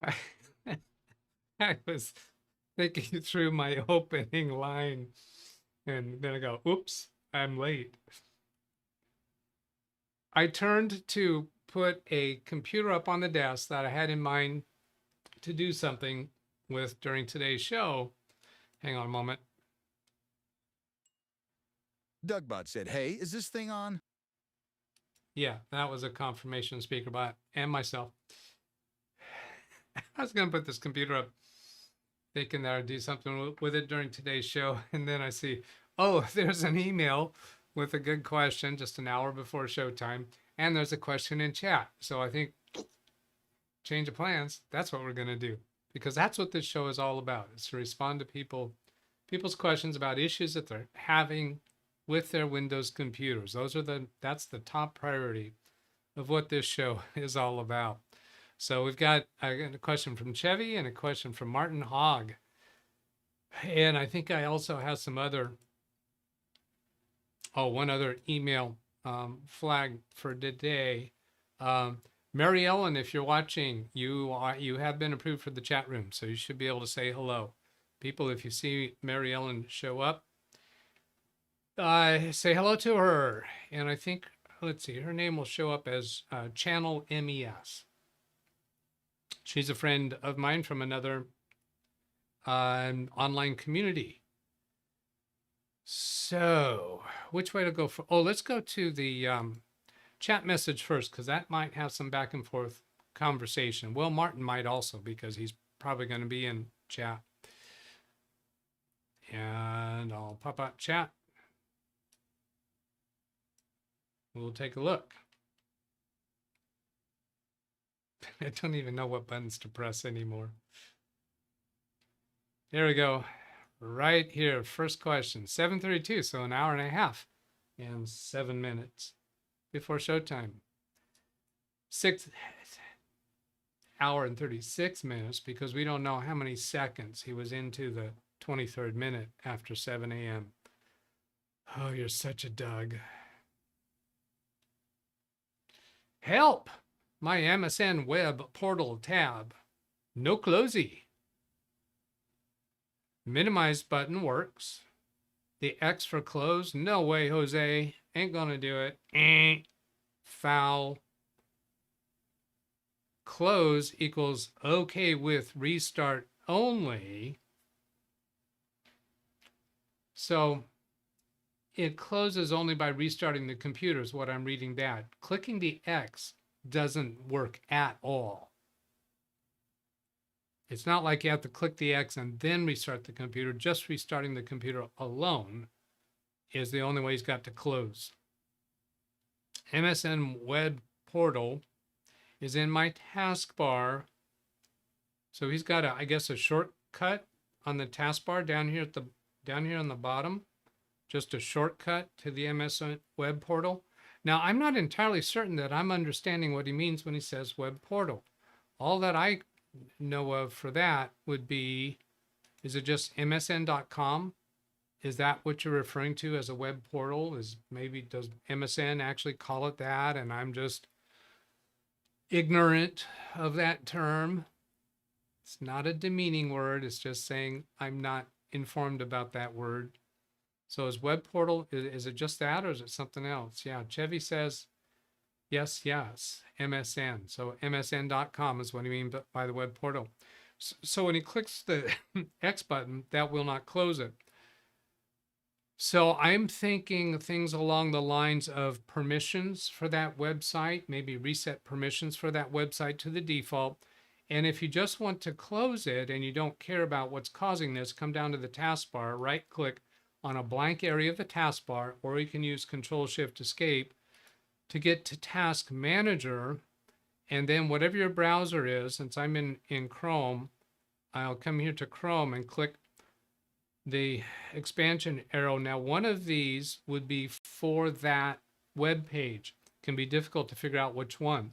I, I was thinking through my opening line, and then I go, oops, I'm late. I turned to put a computer up on the desk that I had in mind to do something with during today's show. Hang on a moment. DougBot said, "Hey, is this thing on?" Yeah, that was a confirmation speaker bot and myself. I was going to put this computer up thinking that I'd do something with it during today's show. And then I see, oh, there's an email with a good question just an hour before showtime. And there's a question in chat. So I think change of plans. That's what we're going to do because that's what this show is all about. It's to respond to people's questions about issues that they're having with their Windows computers. That's the top priority of what this show is all about. So we've got a question from Chevy and a question from Martin Hogg. And I think I also have some other, one other email flag for today. Mary Ellen, if you're watching, you have been approved for the chat room, so you should be able to say hello. People, if you see Mary Ellen show up, say hello to her. And I think, let's see, her name will show up as Channel MES. She's a friend of mine from another online community. So, which way to go for? Oh, let's go to the chat message first because that might have some back and forth conversation. Well, Martin might also because he's probably going to be in chat. And I'll pop out chat. We'll take a look. I don't even know what buttons to press anymore. There we go. Right here. First question. 7:32, so an hour and a half and 7 minutes before showtime. 6 hour and 36 minutes because we don't know how many seconds he was into the 23rd minute after 7 a.m. Oh, you're such a Doug. Help! My MSN web portal tab. No closey. Minimize button works. The X for close. No way, Jose. Ain't gonna do it. Foul. Close equals okay with restart only. So it closes only by restarting the computer is what I'm reading that. Clicking the X doesn't work at all. It's not like you have to click the X and then restart the computer. Just restarting the computer alone is the only way he's got to close. MSN web portal is in my taskbar. So he's got I guess a shortcut on the taskbar down here on the bottom. Just a shortcut to the MSN web portal. Now, I'm not entirely certain that I'm understanding what he means when he says web portal. All that I know of for that would be, is it just msn.com? Is that what you're referring to as a web portal? Is maybe, does MSN actually call it that and I'm just ignorant of that term? It's not a demeaning word. It's just saying I'm not informed about that word. So is web portal, is it just that or is it something else? Yeah, Chevy says, yes, MSN. So msn.com is what I mean by the web portal. So when he clicks the X button, that will not close it. So I'm thinking things along the lines of permissions for that website, maybe reset permissions for that website to the default. And if you just want to close it and you don't care about what's causing this, come down to the taskbar, right click on a blank area of the taskbar, or you can use Control-Shift-Escape to get to Task Manager. And then whatever your browser is, since I'm in Chrome, I'll come here to Chrome and click the expansion arrow. Now, one of these would be for that web page. It can be difficult to figure out which one.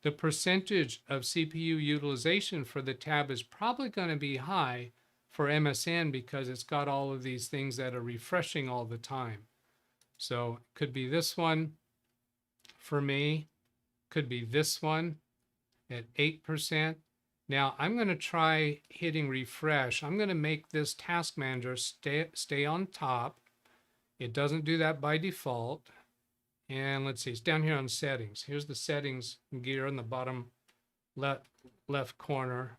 The percentage of CPU utilization for the tab is probably going to be high for MSN because it's got all of these things that are refreshing all the time. So it could be this one for me, could be this one at 8%, Now I'm going to try hitting refresh. I'm going to make this task manager stay on top. It doesn't do that by default. And let's see, it's down here on settings. Here's the settings gear in the bottom left corner.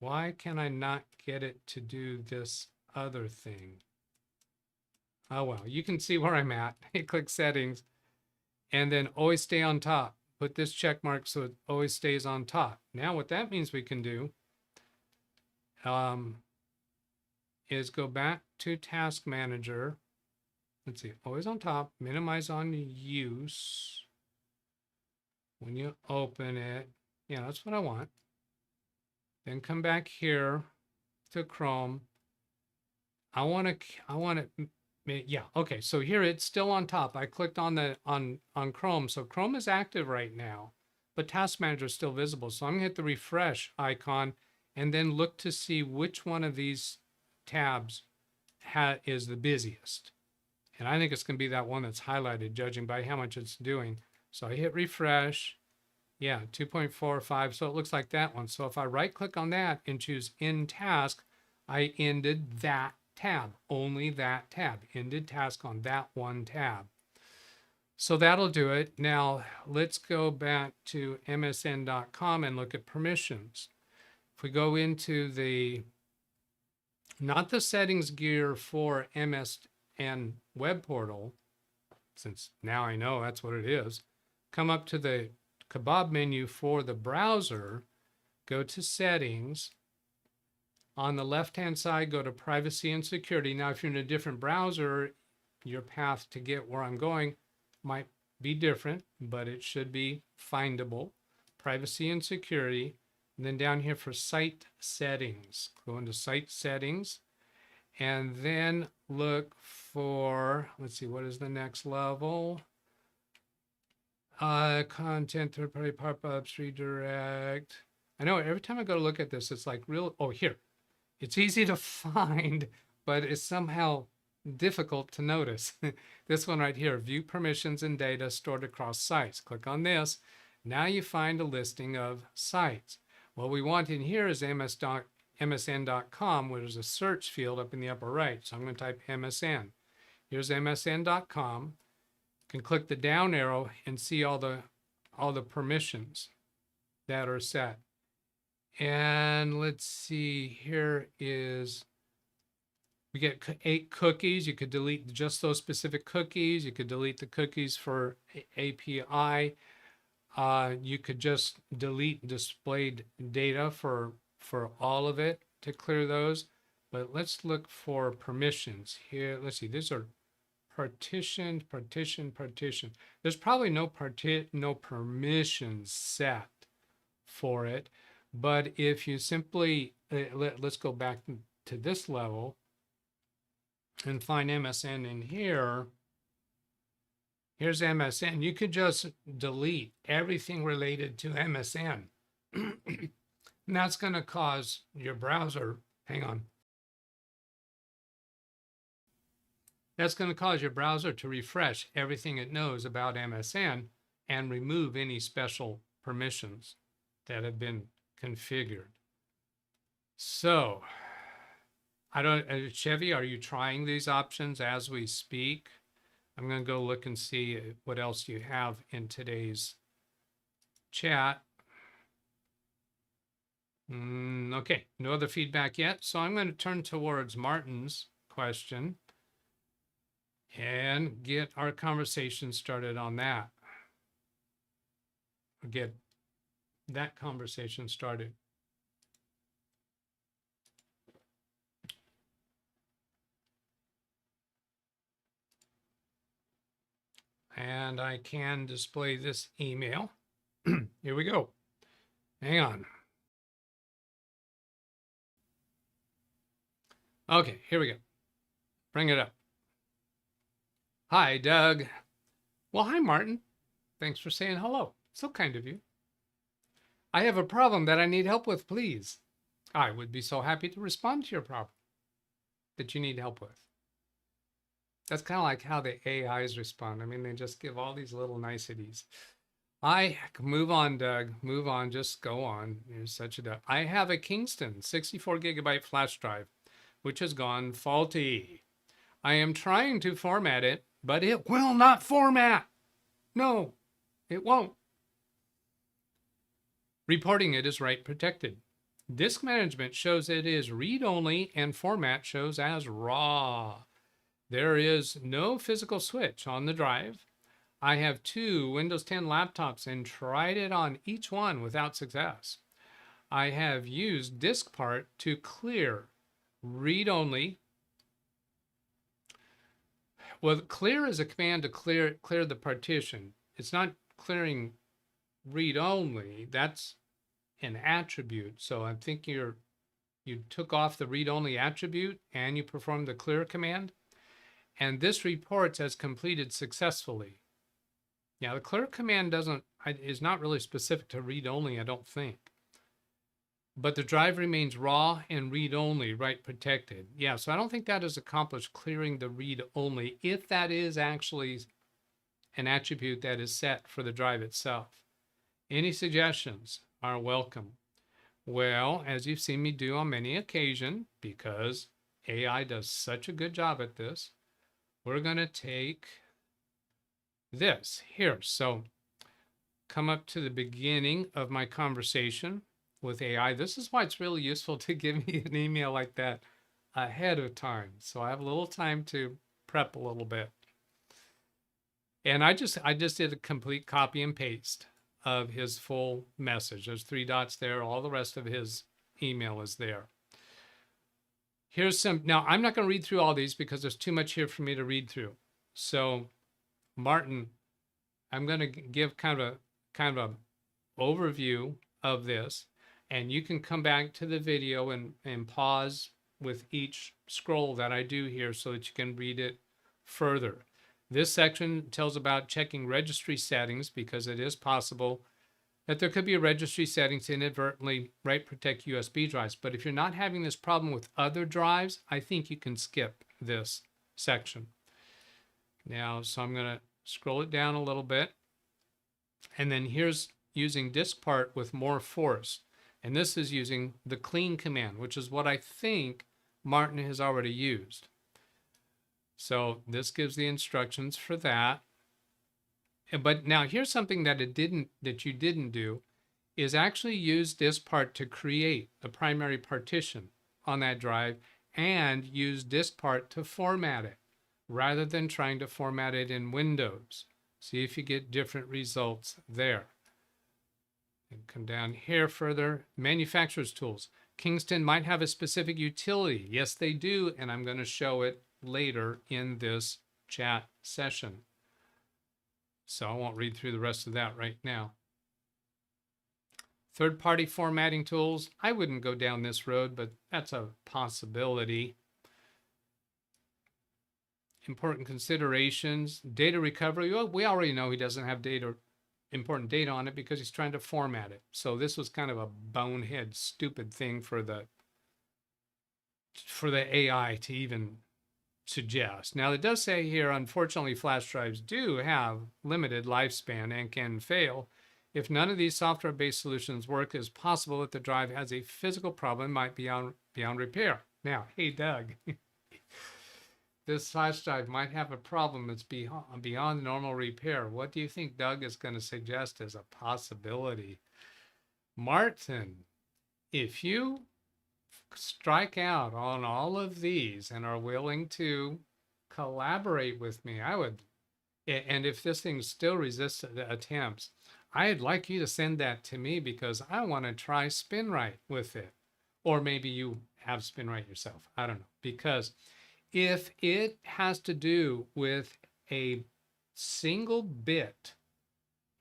Why can I not get it to do this other thing? Oh, well, you can see where I'm at. Click settings and then always stay on top. Put this check mark so it always stays on top. Now what that means we can do is go back to task manager. Let's see, always on top, minimize on use. When you open it, yeah, that's what I want. Then come back here to Chrome. I want it, yeah, okay, so here it's still on top. I clicked on the on Chrome, so Chrome is active right now, but Task Manager is still visible. So I'm gonna hit the refresh icon and then look to see which one of these tabs is the busiest. And I think it's gonna be that one that's highlighted, judging by how much it's doing. So I hit refresh. Yeah, 2.45. So it looks like that one. So if I right click on that and choose end task, I ended that tab, only that tab, ended task on that one tab. So that'll do it. Now let's go back to msn.com and look at permissions. If we go into not the settings gear for MSN web portal, since now I know that's what it is, come up to the kebab menu for the browser, go to settings. On the left-hand side, go to privacy and security. Now, if you're in a different browser, your path to get where I'm going might be different, but it should be findable. Privacy and security. And then down here for site settings, go into site settings and then look for, let's see, what is the next level? Content, third-party pop-ups, redirect. I know every time I go to look at this, it's like oh, here. It's easy to find, but it's somehow difficult to notice. This one right here, view permissions and data stored across sites. Click on this. Now you find a listing of sites. What we want in here is msn.com, where there's a search field up in the upper right. So I'm going to type MSN. Here's msn.com. You can click the down arrow and see all the permissions that are set. And let's see, here is, we get 8 cookies. You could delete just those specific cookies. You could delete the cookies for API. You could just delete displayed data for all of it to clear those. But let's look for permissions here. Let's see, these are partition. There's probably no permissions set for it. But if you simply, let's go back to this level and find MSN in here. Here's MSN. You could just delete everything related to MSN. And that's going to cause your browser, hang on. That's going to cause your browser to refresh everything it knows about MSN and remove any special permissions that have been configured. So, Chevy, are you trying these options as we speak? I'm going to go look and see what else you have in today's chat. Okay, no other feedback yet. So I'm going to turn towards Martin's question and get our conversation started on that. Get that conversation started. And I can display this email. Here we go. Hang on. Okay, here we go. Bring it up. Hi, Doug. Well, hi, Martin. Thanks for saying hello. So kind of you. I have a problem that I need help with, please. I would be so happy to respond to your problem that you need help with. That's kind of like how the AIs respond. I mean, they just give all these little niceties. Move on, Doug. Move on. Just go on. You're such a Doug. I have a Kingston 64 gigabyte flash drive, which has gone faulty. I am trying to format it, but it will not format. No, it won't. Reporting it is write protected. Disk management shows it is read only and format shows as raw. There is no physical switch on the drive. I have 2 Windows 10 laptops and tried it on each one without success. I have used diskpart to clear read only. Well, clear is a command to clear the partition. It's not clearing read only. That's an attribute. So I think you took off the read only attribute and you performed the clear command. And this reports as completed successfully. Yeah, the clear command is not really specific to read only, I don't think. But the drive remains raw and read only, write protected. Yeah, so I don't think that has accomplished clearing the read only, if that is actually an attribute that is set for the drive itself. Any suggestions are welcome. Well, as you've seen me do on many occasions, because AI does such a good job at this, we're going to take this here. So come up to the beginning of my conversation with AI. This is why it's really useful to give me an email like that ahead of time. So I have a little time to prep a little bit. And I just did a complete copy and paste of his full message. There's 3 dots there. All the rest of his email is there. Here's some, now I'm not going to read through all these because there's too much here for me to read through. So Martin, I'm going to give kind of a overview of this, and you can come back to the video and pause with each scroll that I do here so that you can read it further. This section tells about checking registry settings because it is possible that there could be a registry settings to inadvertently write protect USB drives. But if you're not having this problem with other drives, I think you can skip this section. Now, so I'm going to scroll it down a little bit. And then here's using diskpart with more force. And this is using the clean command, which is what I think Martin has already used. So this gives the instructions for that. But now here's something that you didn't do, is actually use diskpart to create the primary partition on that drive and use diskpart to format it rather than trying to format it in Windows. See if you get different results there. And come down here further, manufacturer's tools. Kingston might have a specific utility. Yes, they do, and I'm going to show it later in this chat session. So I won't read through the rest of that right now. Third-party formatting tools. I wouldn't go down this road, but that's a possibility. Important considerations. Data recovery. Well, we already know he doesn't have important data on it because he's trying to format it. So this was kind of a bonehead, stupid thing for the AI to even suggest. Now it does say here, unfortunately, flash drives do have limited lifespan and can fail. If none of these software-based solutions work, it's possible that the drive has a physical problem, might be beyond repair. Now, hey, Doug, this flash drive might have a problem that's beyond normal repair. What do you think Doug is going to suggest as a possibility? Martin, if you strike out on all of these and are willing to collaborate with me, I would, and if this thing still resists the attempts, I'd like you to send that to me because I want to try SpinWrite with it. Or maybe you have SpinWrite yourself. I don't know. Because if it has to do with a single bit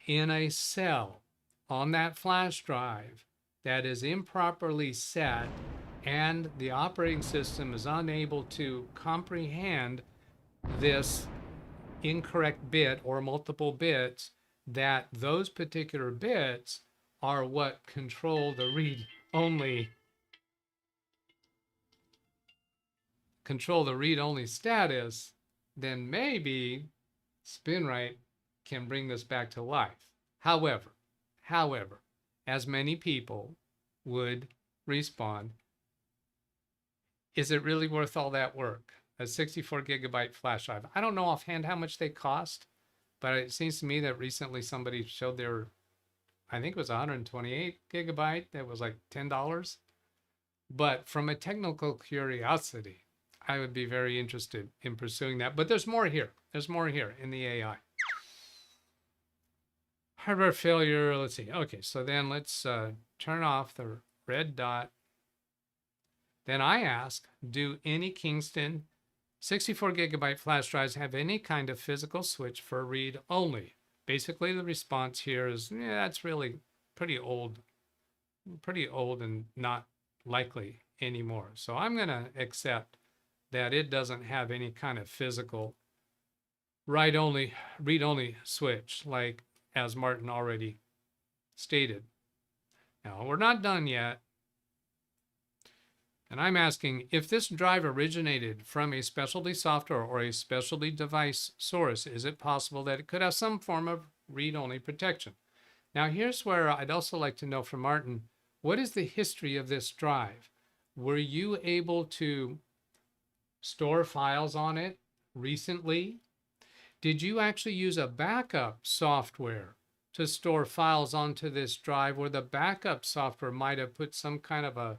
in a cell on that flash drive that is improperly set and the operating system is unable to comprehend this incorrect bit or multiple bits, that those particular bits are what control the read-only status, then maybe SpinWrite can bring this back to life. However, as many people would respond, is it really worth all that work? A 64 gigabyte flash drive. I don't know offhand how much they cost, but it seems to me that recently somebody showed their, I think it was 128 gigabyte. That was like $10. But from a technical curiosity, I would be very interested in pursuing that. But there's more here. There's more here in the AI. Hardware failure. Let's see. Okay, so then let's turn off the red dot. Then I ask, do any Kingston 64 gigabyte flash drives have any kind of physical switch for read only? Basically, the response here is, yeah, that's really pretty old and not likely anymore. So I'm going to accept that it doesn't have any kind of physical read only switch, like as Martin already stated. Now, we're not done yet. And I'm asking, if this drive originated from a specialty software or a specialty device source, is it possible that it could have some form of read-only protection? Now, here's where I'd also like to know from Martin, what is the history of this drive? Were you able to store files on it recently? Did you actually use a backup software to store files onto this drive, where the backup software might have put some kind of a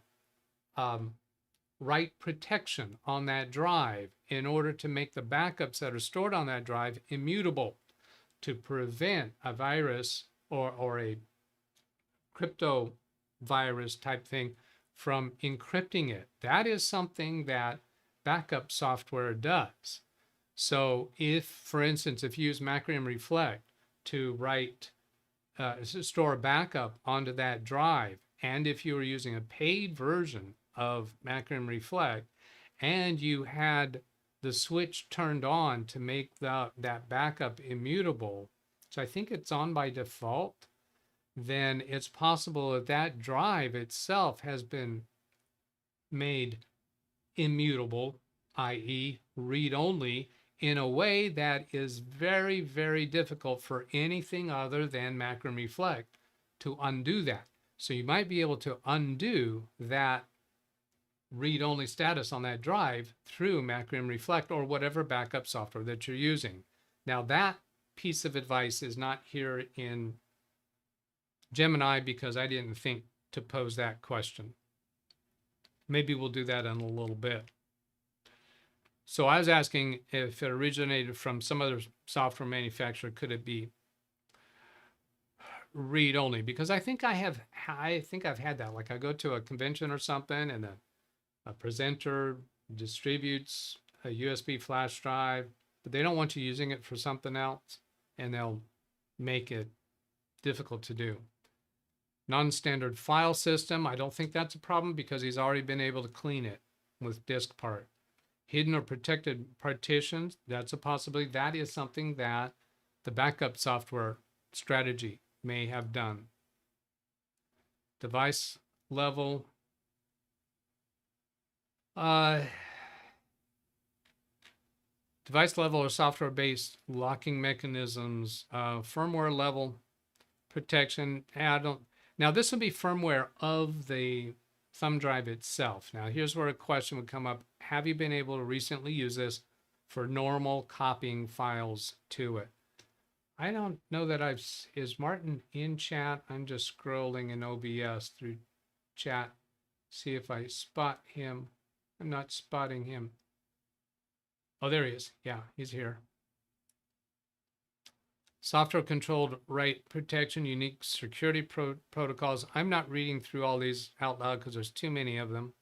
write protection on that drive in order to make the backups that are stored on that drive immutable, to prevent a virus or a crypto virus type thing from encrypting it? That is something that backup software does. So if, for instance, if you use Macrium Reflect to store a backup onto that drive, and if you were using a paid version of Macrium Reflect, and you had the switch turned on to make that backup immutable, so I think it's on by default, then it's possible that that drive itself has been made immutable, i.e. read-only, in a way that is very, very difficult for anything other than Macrium Reflect to undo that. So you might be able to undo that read-only status on that drive through Macrium Reflect or whatever backup software that you're using. Now, that piece of advice is not here in Gemini because I didn't think to pose that question. Maybe we'll do that in a little bit. So I was asking if it originated from some other software manufacturer, could it be read only? Because I think I've had that. Like I go to a convention or something, and a presenter distributes a USB flash drive, but they don't want you using it for something else, and they'll make it difficult to do. Non-standard file system, I don't think that's a problem because he's already been able to clean it with DiskPart. Hidden or protected partitions, that's a possibility. That is something that the backup software strategy may have done. Device level. Device level or software-based locking mechanisms, firmware level protection. Now this would be firmware of the thumb drive itself. Now here's where a question would come up. Have you been able to recently use this for normal copying files to it? I don't know that is Martin in chat? I'm just scrolling in OBS through chat, see if I spot him. I'm not spotting him. Oh, there he is. Yeah, he's here. Software controlled write protection, unique security protocols. I'm not reading through all these out loud because there's too many of them.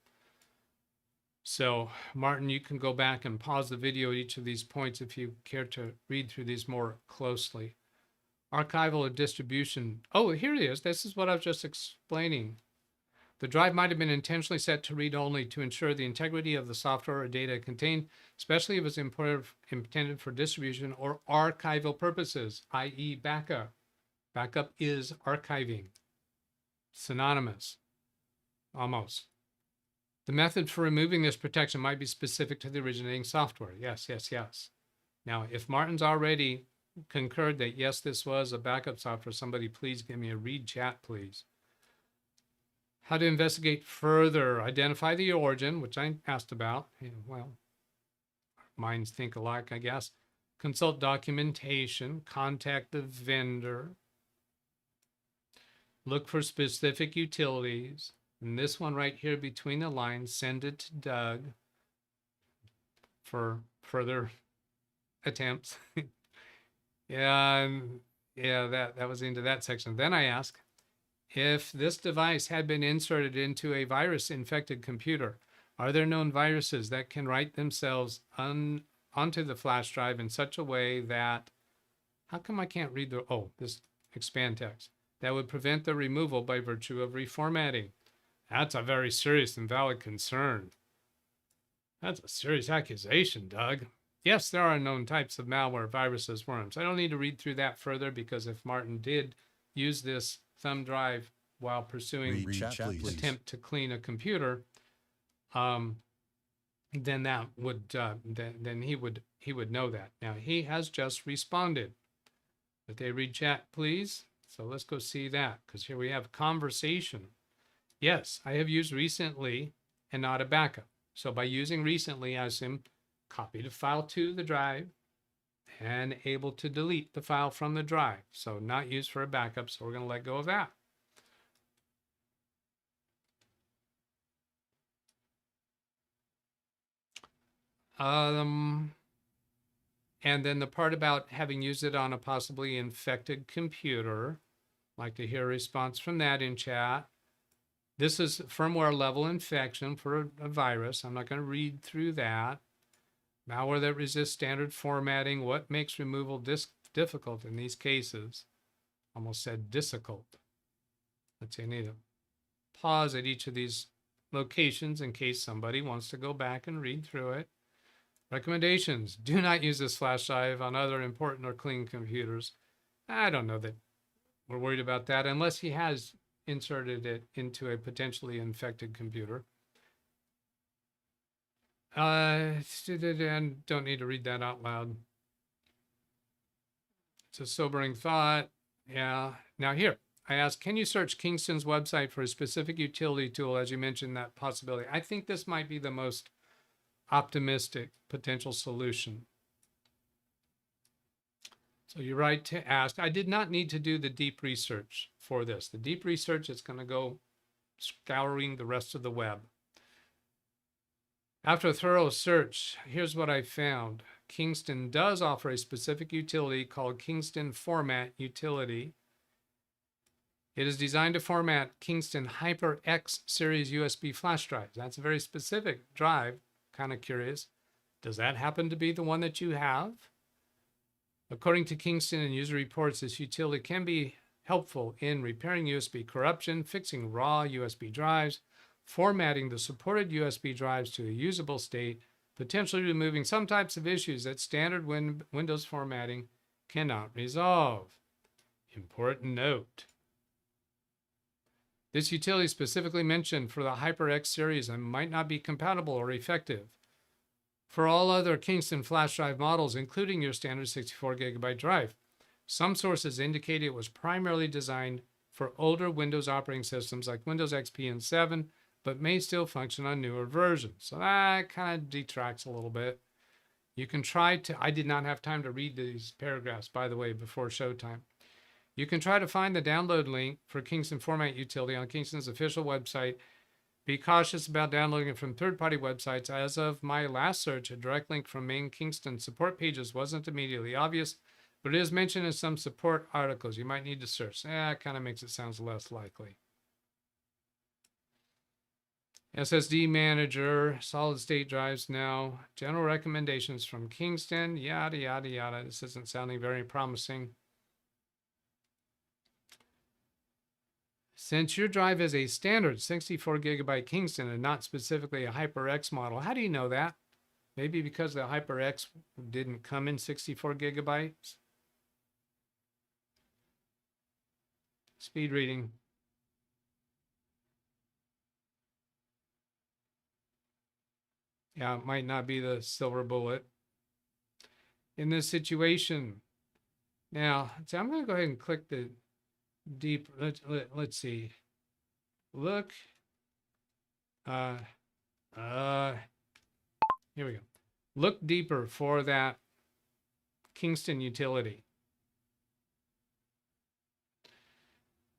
So Martin, you can go back and pause the video at each of these points if you care to read through these more closely. Archival or distribution. Oh, here it is. This is what I was just explaining. The drive might have been intentionally set to read only to ensure the integrity of the software or data contained, especially if it's intended for distribution or archival purposes, i.e. backup. Backup is archiving. Synonymous, almost. The method for removing this protection might be specific to the originating software. Yes, yes, yes. Now, if Martin's already concurred that yes, this was a backup software. Somebody please give me a read chat, please. How to investigate further, identify the origin, which I asked about. Well, minds think alike, I guess. Consult documentation, contact the vendor, look for specific utilities. And this one right here between the lines, send it to Doug for further attempts. Yeah, that was into that section. Then I ask, if this device had been inserted into a virus-infected computer, are there known viruses that can write themselves onto the flash drive in such a way that, how come I can't read this expand text, that would prevent the removal by virtue of reformatting? That's a very serious and valid concern. That's a serious accusation, Doug. Yes, there are known types of malware, viruses, worms. I don't need to read through that further because if Martin did use this thumb drive while pursuing attempt to clean a computer, then that would then he would know that. Now he has just responded. But they read chat, please. So let's go see that because here we have conversation. Yes, I have used recently and not a backup. So by using recently, I assume copied a file to the drive and able to delete the file from the drive. So not used for a backup. So we're going to let go of that. And then the part about having used it on a possibly infected computer, I'd like to hear a response from that in chat. This is firmware level infection for a virus. I'm not going to read through that. Malware that resists standard formatting. What makes removal difficult in these cases? Almost said difficult. Let's see, I need to pause at each of these locations in case somebody wants to go back and read through it. Recommendations. Do not use this flash drive on other important or clean computers. I don't know that we're worried about that unless he has inserted it into a potentially infected computer. And don't need to read that out loud. It's a sobering thought. Yeah. Now here, I asked, can you search Kingston's website for a specific utility tool as you mentioned that possibility? I think this might be the most optimistic potential solution. So you're right to ask. I did not need to do the deep research for this. The deep research is going to go scouring the rest of the web. After a thorough search, here's what I found. Kingston does offer a specific utility called Kingston Format Utility. It is designed to format Kingston HyperX series USB flash drives. That's a very specific drive. Kind of curious. Does that happen to be the one that you have? According to Kingston and user reports, this utility can be helpful in repairing USB corruption, fixing raw USB drives, formatting the supported USB drives to a usable state, potentially removing some types of issues that standard Windows formatting cannot resolve. Important note. This utility is specifically mentioned for the HyperX series and might not be compatible or effective for all other Kingston flash drive models, including your standard 64 gigabyte drive. Some sources indicate it was primarily designed for older Windows operating systems like Windows XP and 7, but may still function on newer versions. So that kind of detracts a little bit. You can try to, I did not have time to read these paragraphs, by the way, before showtime. You can try to find the download link for Kingston Format Utility on Kingston's official website. Be cautious about downloading it from third-party websites. As of my last search, a direct link from main Kingston support pages wasn't immediately obvious, but it is mentioned in some support articles. You might need to search. That kind of makes it sound less likely. SSD manager, solid state drives now. General recommendations from Kingston, yada, yada, yada. This isn't sounding very promising. Since your drive is a standard 64 gigabyte Kingston and not specifically a HyperX model, how do you know that? Maybe because the HyperX didn't come in 64 gigabytes? Speed reading. Yeah, it might not be the silver bullet. In this situation, Now, so I'm going to go ahead and click the deep. Let's see. Look. Here we go. Look deeper for that Kingston utility.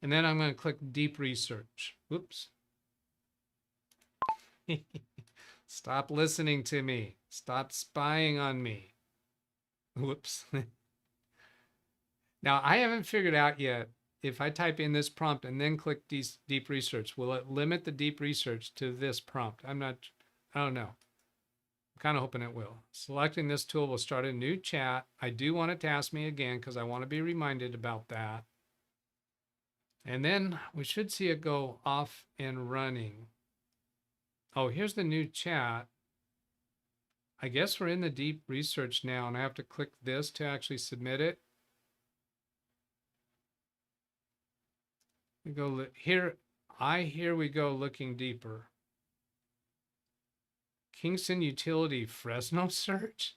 And then I'm going to click deep research. Whoops. Stop listening to me. Stop spying on me. Whoops. Now, I haven't figured out yet if I type in this prompt and then click deep research, will it limit the deep research to this prompt? I don't know. I'm kind of hoping it will. Selecting this tool will start a new chat. I do want it to ask me again because I want to be reminded about that. And then we should see it go off and running. Oh, here's the new chat. I guess we're in the deep research now, and I have to click this to actually submit it. We go here. Here we go looking deeper. Kingston Utility Fresno search.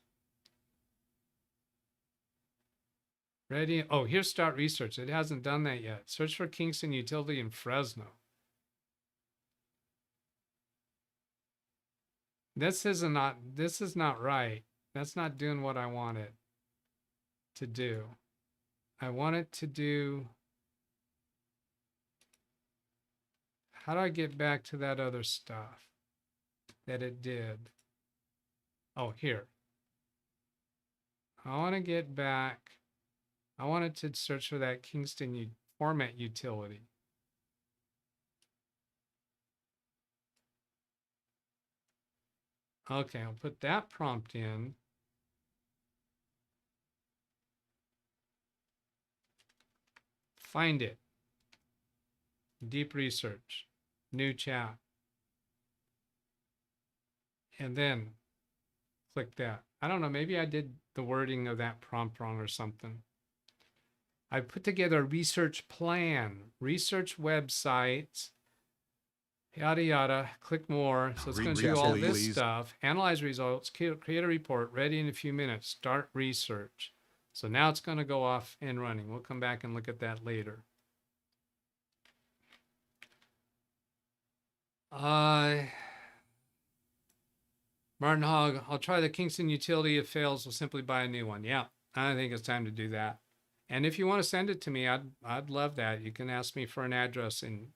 Ready? Oh, here's start research. It hasn't done that yet. Search for Kingston Utility in Fresno. This is not right. That's not doing what I want it to do. I want it to do. How do I get back to that other stuff that it did? Oh, here. I want to get back. I wanted to search for that Kingston format utility. Okay, I'll put that prompt in. Find it. Deep research. New chat. And then click that. I don't know, maybe I did the wording of that prompt wrong or something. I put together a research plan, research websites, yada, yada, click more. So it's going to do all this stuff, analyze results, create a report, ready in a few minutes, start research. So now it's going to go off and running. We'll come back and look at that later. Martin Hogg, I'll try the Kingston utility. If it fails, we'll simply buy a new one. Yeah, I think it's time to do that. And if you want to send it to me, I'd love that. You can ask me for an address in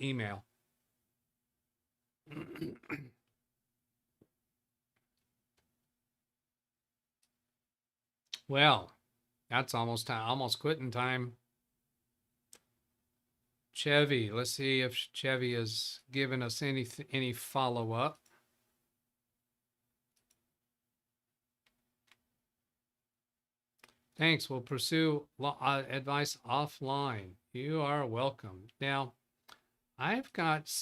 email. Well, that's almost time, almost quitting time. Chevy, let's see if Chevy has given us any follow-up. Thanks. We'll pursue advice offline. You are welcome. Now, I've got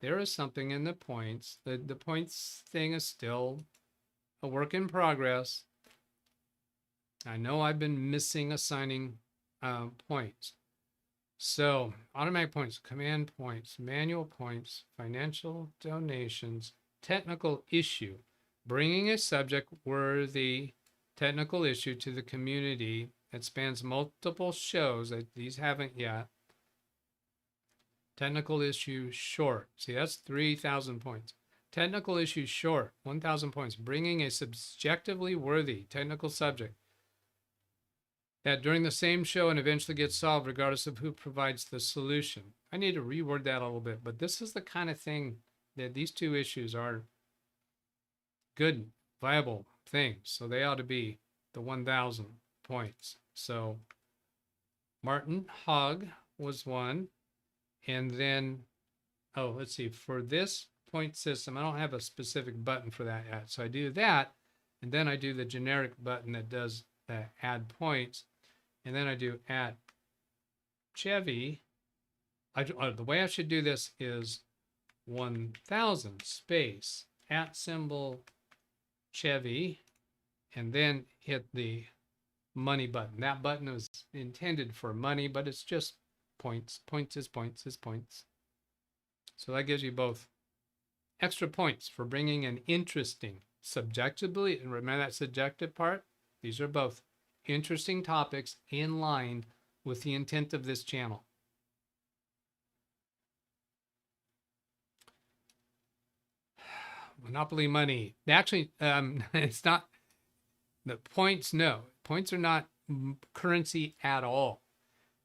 there is something in the points. The points thing is still a work in progress. I know I've been missing assigning points. So automatic points, command points, manual points, financial donations, technical issue, bringing a subject-worthy technical issue to the community that spans multiple shows that these haven't yet. Technical issue short. See, that's 3,000 points. Technical issue short, 1,000 points. Bringing a subjectively worthy technical subject that during the same show and eventually gets solved regardless of who provides the solution. I need to reword that a little bit, but this is the kind of thing that these two issues are good, viable things. So they ought to be the 1,000 points. So Martin Hogg was one. And then, oh, let's see, for this point system, I don't have a specific button for that yet. So I do that, and then I do the generic button that does add points. And then I do add Chevy. The way I should do this is 1,000 space @ Chevy, and then hit the money button. That button is intended for money, but it's just points. Points is points is points. So that gives you both extra points for bringing an interesting subjectively, and remember that subjective part? These are both interesting topics in line with the intent of this channel. Monopoly money. Actually, it's not the points. No, points are not currency at all.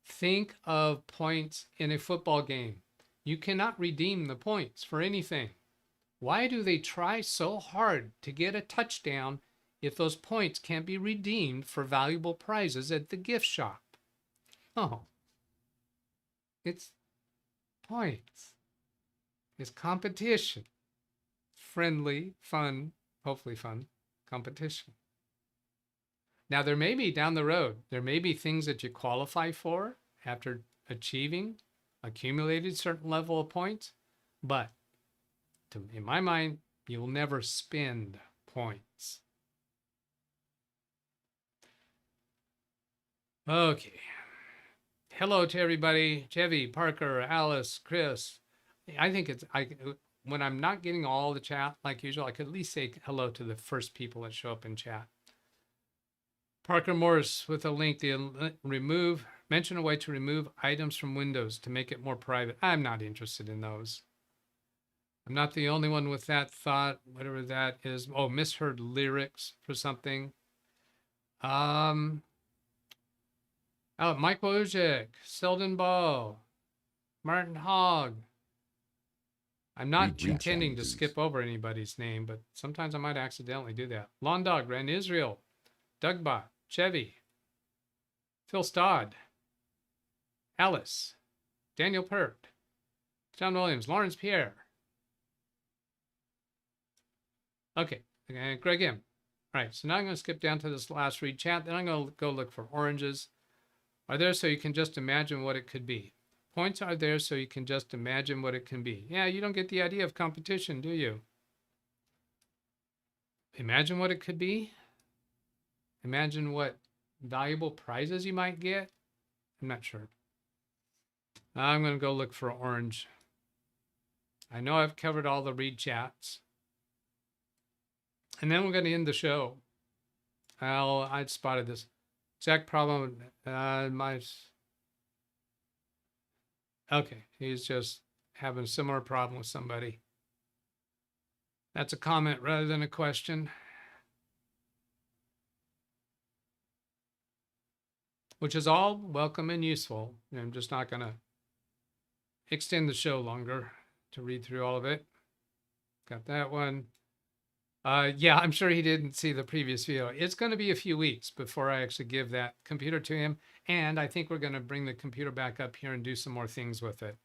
Think of points in a football game. You cannot redeem the points for anything. Why do they try so hard to get a touchdown if those points can't be redeemed for valuable prizes at the gift shop? Oh, it's points. It's competition. Friendly, fun, hopefully fun competition. Now, there may be down the road, there may be things that you qualify for after achieving accumulated certain level of points, but in my mind, you will never spend points. Okay. Hello to everybody. Chevy, Parker, Alice, Chris. I think when I'm not getting all the chat like usual, I could at least say hello to the first people that show up in chat. Parker Morris with a link to mention a way to remove items from Windows to make it more private. I'm not interested in those. I'm not the only one with that thought, whatever that is. Oh, misheard lyrics for something. Oh, Mike Wojcik, Selden Ball, Martin Hogg. I'm not intending to skip over anybody's name, but sometimes I might accidentally do that. Lawn Dog, Ren Israel, DougBot, Chevy, Phil Stodd, Alice, Daniel Pert, John Williams, Lawrence Pierre. Okay, Greg M. All right, so now I'm going to skip down to this last read chat. Then I'm going to go look for oranges. Are there so you can just imagine what it could be. Points are there so you can just imagine what it can be. Yeah, you don't get the idea of competition, do you? Imagine what it could be. Imagine what valuable prizes you might get. I'm not sure. I'm going to go look for orange. I know I've covered all the read chats. And then we're going to end the show. I'd spotted this exact problem. Okay, he's just having a similar problem with somebody. That's a comment rather than a question. Which is all welcome and useful. I'm just not going to extend the show longer to read through all of it. Got that one. Yeah, I'm sure he didn't see the previous video. It's going to be a few weeks before I actually give that computer to him. And I think we're going to bring the computer back up here and do some more things with it.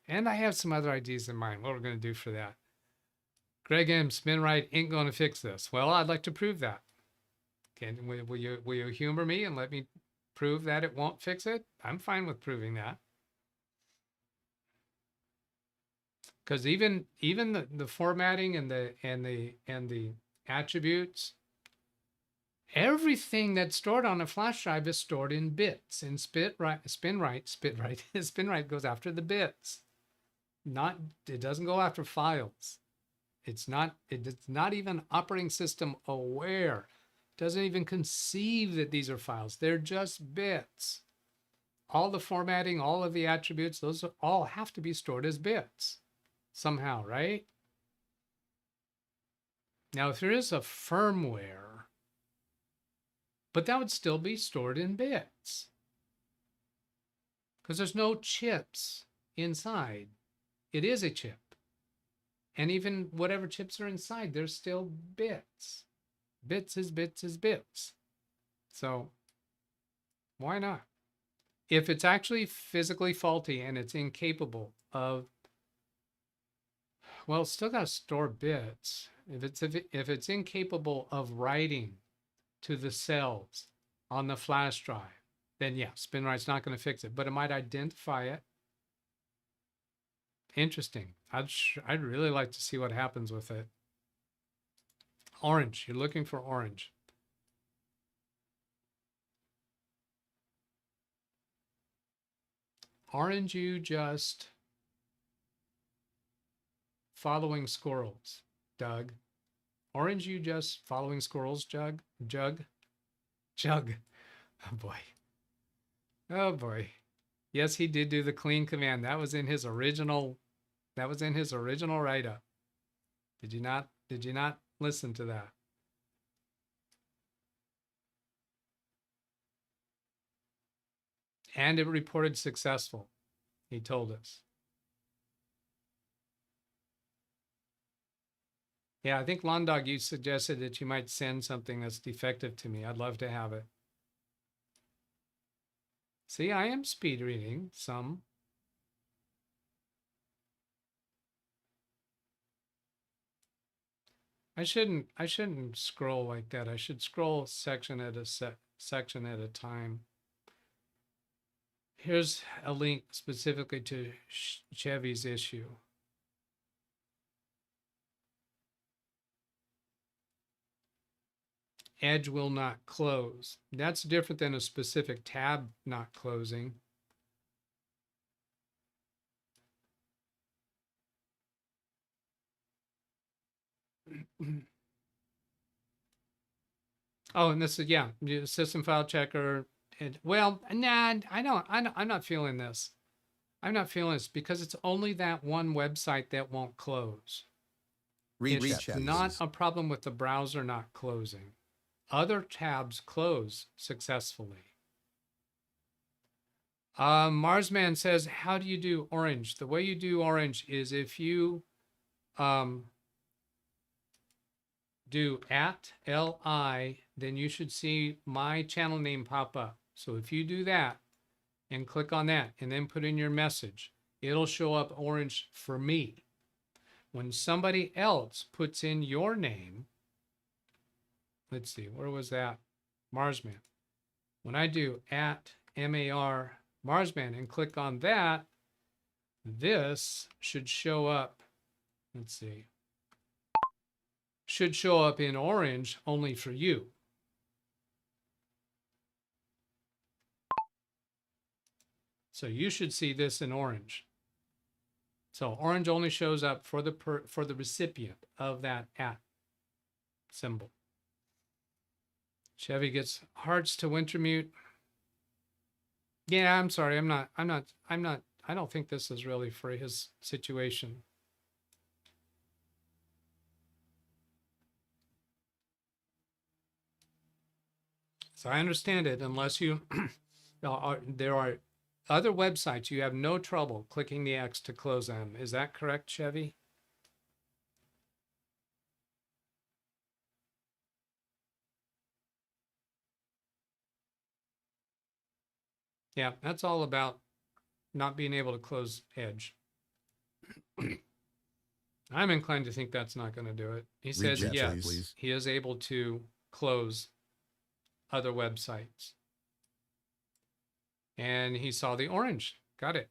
And I have some other ideas in mind, what we're going to do for that. Greg M. Spin right ain't going to fix this. Well, I'd like to prove that. Will you humor me and let me prove that it won't fix it? I'm fine with proving that. Because even the formatting and the attributes, everything that's stored on a flash drive is stored in bits. And spin right goes after the bits. It doesn't go after files. It's not even operating system aware. It doesn't even conceive that these are files. They're just bits. All the formatting, all of the attributes, those all have to be stored as bits somehow, right? Now, if there is a firmware, but that would still be stored in bits because there's no chips inside. It is a chip. And even whatever chips are inside, they're still bits. Bits is bits is bits. So why not? If it's actually physically faulty and it's incapable of, well, it's still got to store bits. If it's incapable of writing to the cells on the flash drive, then yeah, SpinRight's not going to fix it, but it might identify it. Interesting. I'd really like to see what happens with it. Orange. You're looking for orange. Aren't you just following squirrels, Doug? Aren't you just following squirrels, Jug? Oh boy. Oh boy. Yes, he did do the clean command. That was in his original write-up. Did you not listen to that? And it reported successful, he told us. Yeah, I think Lawn Dog, you suggested that you might send something that's defective to me. I'd love to have it. See, I am speed reading some. I shouldn't scroll like that. I should scroll section at a time. Here's a link specifically to Chevy's issue. Edge will not close. That's different than a specific tab not closing. Oh, and this is, yeah, system file checker. Well, nah, I'm not feeling this. I'm not feeling this because it's only that one website that won't close. It's not a problem with the browser not closing. Other tabs close successfully. Marsman says, how do you do orange? The way you do orange is if you do @li, then you should see my channel name pop up. So if you do that and click on that and then put in your message, it'll show up orange for me. When somebody else puts in your name, let's see, where was that? Marsman. When I do @MAR Marsman and click on that, this should show up. Let's see. Should show up in orange only for you. So you should see this in orange. So orange only shows up for the recipient of that @ symbol. Chevy gets hearts to Wintermute. Yeah, I'm sorry. I don't think this is really for his situation. So I understand it, unless you, there are other websites you have no trouble clicking the X to close them. Is that correct, Chevy? Yeah, that's all about not being able to close Edge. I'm inclined to think that's not going to do it. He says yes, he is able to close other websites. And he saw the orange. Got it.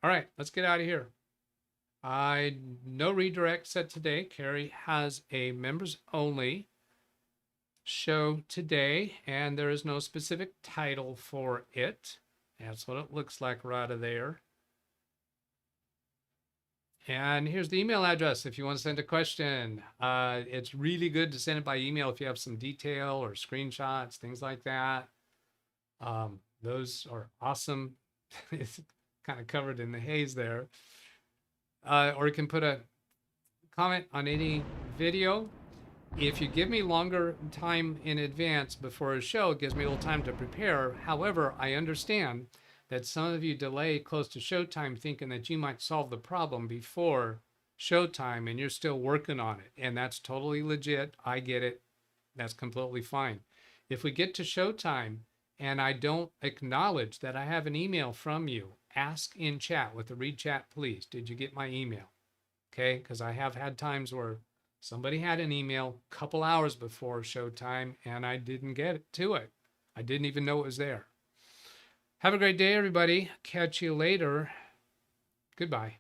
All right, let's get out of here. No redirect set today. Carrie has a members only show today, and there is no specific title for it. That's what it looks like right there. And here's the email address if you want to send a question. It's really good to send it by email if you have some detail or screenshots, things like that. Those are awesome. It's kind of covered in the haze there. Or you can put a comment on any video. If you give me longer time in advance before a show, it gives me a little time to prepare. However, I understand that some of you delay close to showtime thinking that you might solve the problem before showtime and you're still working on it. And that's totally legit. I get it. That's completely fine. If we get to showtime and I don't acknowledge that I have an email from you, ask in chat with the read chat, please. Did you get my email? Okay, because I have had times where somebody had an email a couple hours before showtime and I didn't get to it. I didn't even know it was there. Have a great day, everybody. Catch you later. Goodbye.